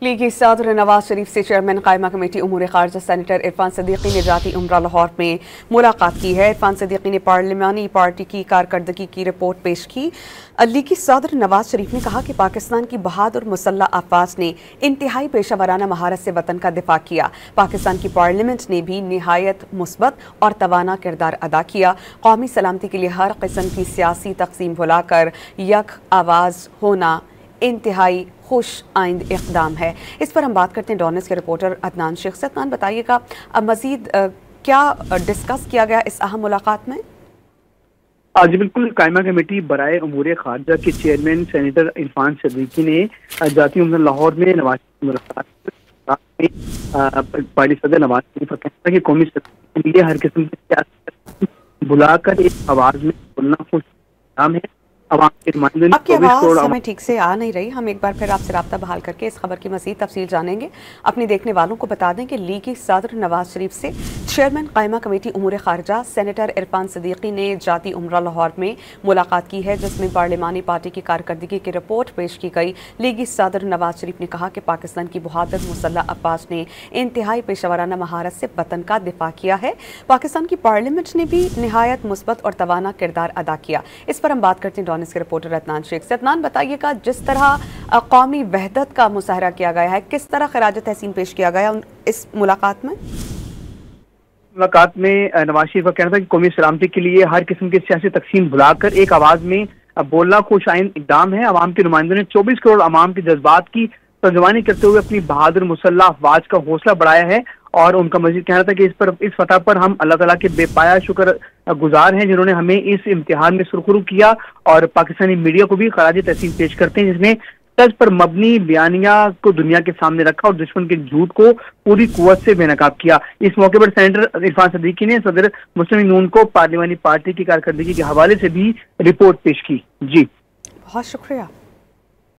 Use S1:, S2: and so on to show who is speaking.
S1: लीगी सदर नवाज शरीफ से चेयरमैन कायमा कमेटी उमूर खारजा सेनेटर इरफान सदीकी ने जाती उम्रा लाहौर में मुलाकात की है। इरफान सदीकी ने पार्लिमानी पार्टी की कारकर्दगी की रिपोर्ट पेश की। लीगी सदर नवाज शरीफ ने कहा कि पाकिस्तान की बहादुर मुसल्लह अफवाज ने इंतहाई पेशावराना महारत से वतन का दिफा किया। पाकिस्तान की पार्लियामेंट ने भी निहायत मुस्बत और तवाना किरदार अदा किया। कौमी सलामती के लिए हर किस्म की सियासी तकसीम भुलाकर यक आवाज़ होना इंतहाई खुश आइंद इक़दाम है। इस पर हम बात करते हैं डॉनेस के रिपोर्टर अदनान शेख से। अदनान, बताइएगा मजीद क्या डिस्कस किया गया इस अहम मुलाकात में?
S2: जी बिल्कुल, कायमा कमेटी बराए उमूर खारजा के चेयरमैन सेनेटर इरफान सदीकी ने जाती उम्र लाहौर में नवाज पार्टी सदर नवाज शरीफ कहना कि कौमी के लिए हर किस्म की सियासत बुलाकर एक आवाज में बोलना खुश काम है।
S1: आपकी आवाज़ हमें ठीक से आ नहीं रही। हम एक बार फिर आपसे राब्ता बहाल करके इस खबर की मज़ीद तफसील जानेंगे। अपने देखने वालों को बता दें कि लीगी सदर नवाज शरीफ से चेयरमैन कायमा कमेटी उमूर खारजा सेनेटर इरफान सदीकी ने जाती उम्रा लाहौर में मुलाकात की है, जिसमें पार्लिमानी पार्टी की कारकर्दगी की रिपोर्ट पेश की गई। लीगी सदर नवाज शरीफ ने कहा कि पाकिस्तान की बहादुर मुसल्लह अफवाज ने इंतहाई पेशावराना महारत से वतन का दिफा किया है। पाकिस्तान की पार्लियामेंट ने भी निहायत मुस्बत और तवाना किरदार अदा किया। इस पर हम बात करते हैं इसके रिपोर्टर अदनान शेख से। अदनान, बताइएगा जिस तरह कौमी वहदत का मुजाहरा किया गया है, किस तरह खराज तहसीन पेश किया गया इस मुलाकात में?
S2: मुलाकात में नवाज शरीफ का कहना था कि कौमी सलामती के लिए हर किस्म की सियासी तकसीम भुलाकर एक आवाज में बोलना खुश आइंद इक़दाम है। अवाम के नुमाइंदों ने 24 करोड़ अवाम के जज्बात की तर्जुमानी करते हुए अपनी बहादुर मुसल्लह अफवाज का हौसला बढ़ाया है। और उनका मजीद कहना था कि इस फतह पर हम अल्लाह ताला के बेपाया शुक्र गुजार हैं, जिन्होंने हमें इस इम्तिहान में सुरखरू किया। और पाकिस्तानी मीडिया को भी खराज तहसीन पेश करते हैं, जिसने सच पर मबनी बयानिया को दुनिया के सामने रखा और दुश्मन के झूठ को पूरी कुव्वत से बेनकाब किया। इस मौके पर सेनेटर इरफान सदीकी ने सदर मुस्लिम लीग नून को पार्लिमानी पार्टी की कारकर्दगी के हवाले से भी रिपोर्ट पेश की। जी,
S1: बहुत शुक्रिया।